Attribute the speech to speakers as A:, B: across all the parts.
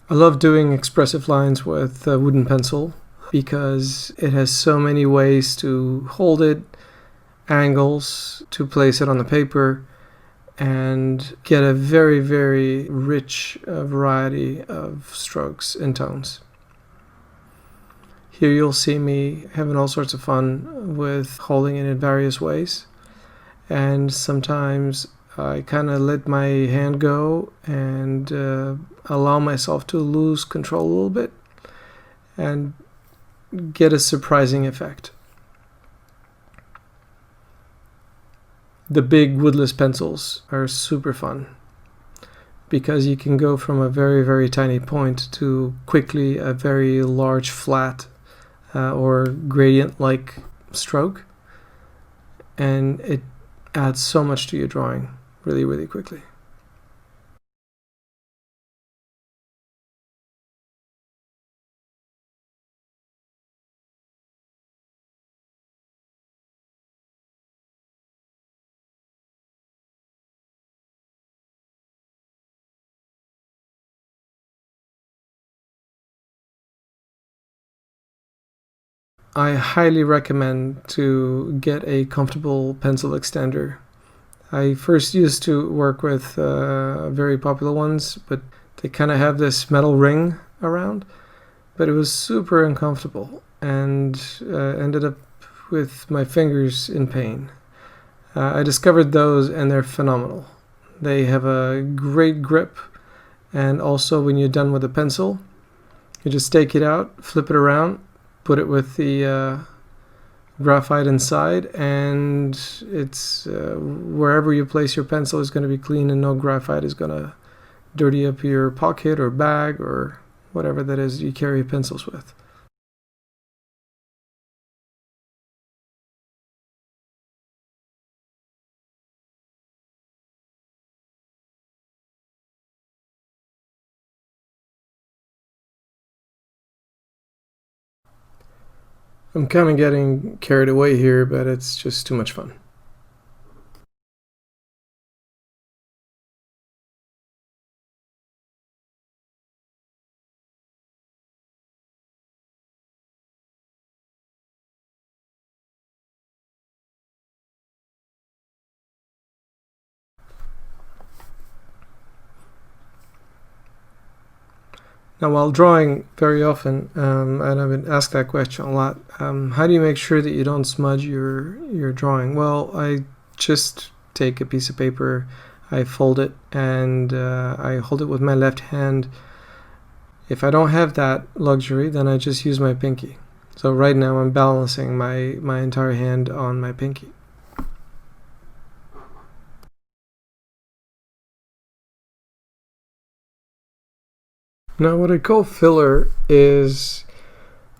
A: I love doing expressive lines with a wooden pencil because it has so many ways to hold it, angles to place it on the paper, and get a very, very rich variety of strokes and tones. Here you'll see me having all sorts of fun with holding it in various ways, and sometimes I kind of let my hand go and allow myself to lose control a little bit and get a surprising effect. The big woodless pencils are super fun because you can go from a very, very tiny point to quickly a very large flat or gradient-like stroke, and it adds so much to your drawing really, really quickly. I highly recommend to get a comfortable pencil extender. I first used to work with very popular ones, but they kind of have this metal ring around, but it was super uncomfortable and ended up with my fingers in pain. I discovered those and they're phenomenal. They have a great grip, and also when you're done with the pencil, you just take it out, flip it around, put it with the graphite inside, and it's wherever you place your pencil is going to be clean, and no graphite is going to dirty up your pocket or bag or whatever that is you carry pencils with. I'm kind of getting carried away here, but it's just too much fun. Now, while drawing very often, and I've been asked that question a lot, how do you make sure that you don't smudge your drawing? Well, I just take a piece of paper, I fold it, and I hold it with my left hand. If I don't have that luxury, then I just use my pinky. So right now I'm balancing my entire hand on my pinky. Now, what I call filler is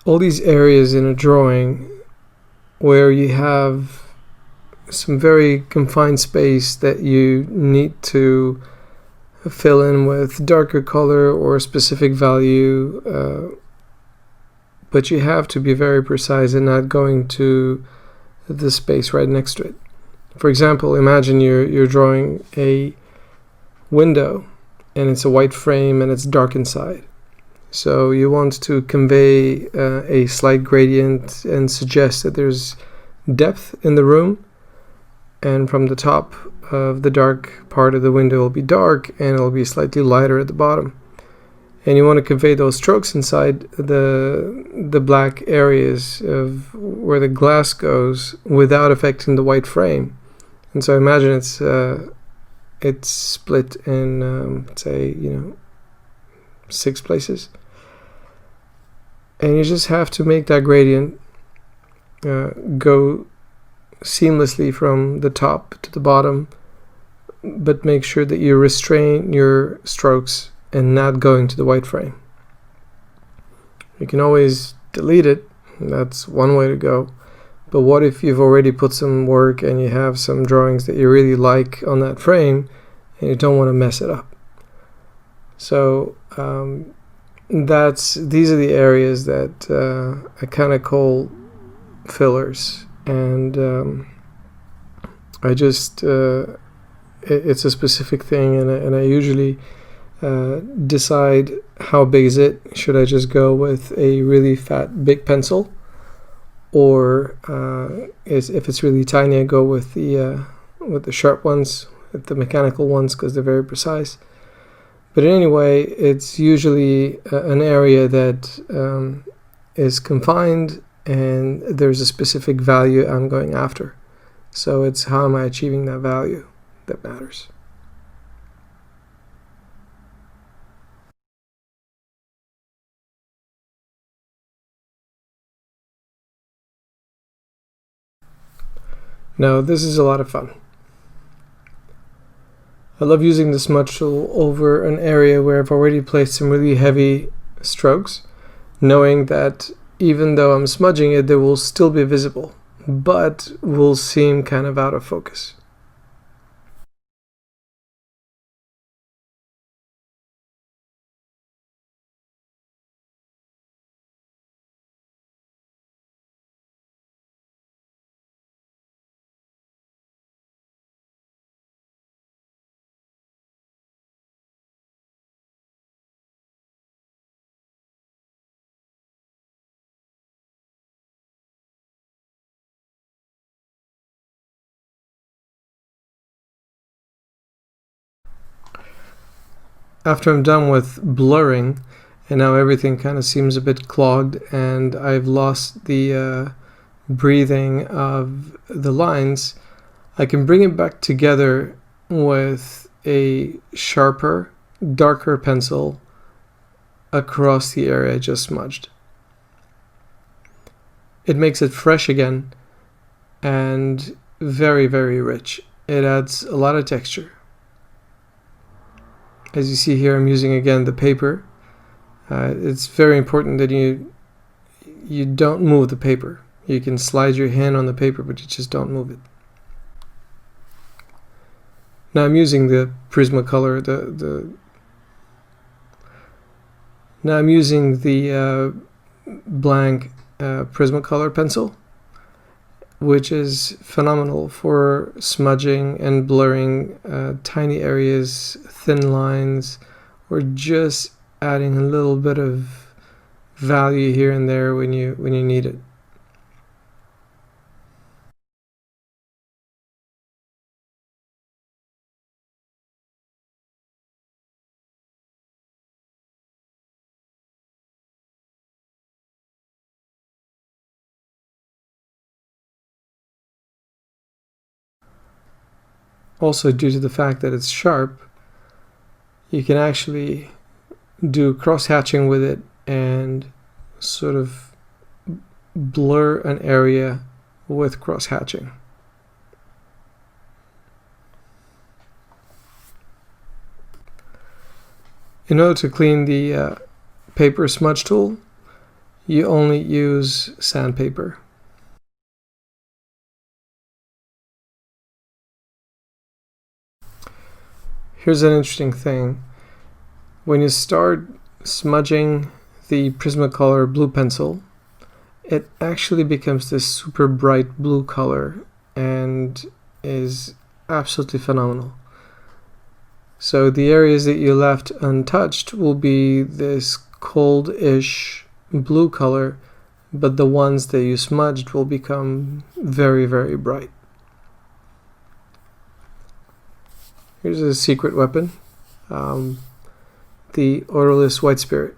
A: all these areas in a drawing where you have some very confined space that you need to fill in with darker color or a specific value, but you have to be very precise and not going to the space right next to it. For example, imagine you're drawing a window and it's a white frame and it's dark inside. So you want to convey a slight gradient and suggest that there's depth in the room, and from the top of the dark part of the window will be dark and it'll be slightly lighter at the bottom. And you want to convey those strokes inside the black areas of where the glass goes without affecting the white frame. And so imagine it's split in say 6 places, and you just have to make that gradient go seamlessly from the top to the bottom, but make sure that you restrain your strokes and not going to the white frame. You can always delete it, that's one way to go. But what if you've already put some work and you have some drawings that you really like on that frame and you don't want to mess it up? So these are the areas that I kind of call fillers, and I just it's a specific thing, and I usually decide how big is it. Should I just go with a really fat big pencil, or if it's really tiny, I go with the sharp ones, with the mechanical ones, because they're very precise. But anyway, it's usually an area that is confined, and there's a specific value I'm going after. So it's how am I achieving that value that matters. Now, this is a lot of fun. I love using the smudge tool over an area where I've already placed some really heavy strokes, knowing that even though I'm smudging it, they will still be visible, but will seem kind of out of focus. After I'm done with blurring, and now everything kind of seems a bit clogged, and I've lost the breathing of the lines, I can bring it back together with a sharper, darker pencil across the area I just smudged. It makes it fresh again and very, very rich. It adds a lot of texture. As you see here, I'm using again the paper. It's very important that you don't move the paper. You can slide your hand on the paper, but you just don't move it. Now I'm using the Prismacolor. Now I'm using the blank Prismacolor pencil, which is phenomenal for smudging and blurring tiny areas, thin lines, or just adding a little bit of value here and there when you need it. Also, due to the fact that it's sharp, you can actually do cross-hatching with it and sort of blur an area with cross-hatching. In order to clean the paper smudge tool, you only use sandpaper. Here's an interesting thing. When you start smudging the Prismacolor blue pencil, it actually becomes this super bright blue color and is absolutely phenomenal. So the areas that you left untouched will be this cold-ish blue color, but the ones that you smudged will become very, very bright. Here's a secret weapon, the odorless white spirit.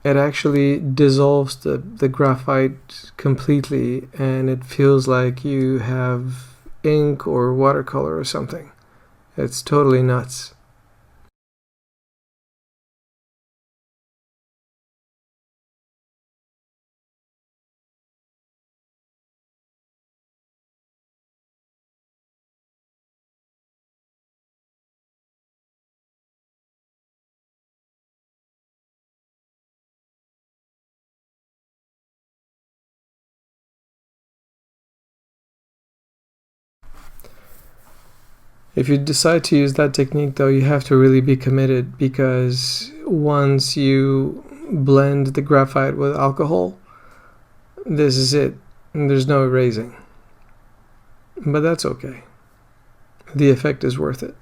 A: It actually dissolves the graphite completely, and it feels like you have ink or watercolor or something. It's totally nuts. If you decide to use that technique, though, you have to really be committed, because once you blend the graphite with alcohol, this is it. There's no erasing. But that's okay. The effect is worth it.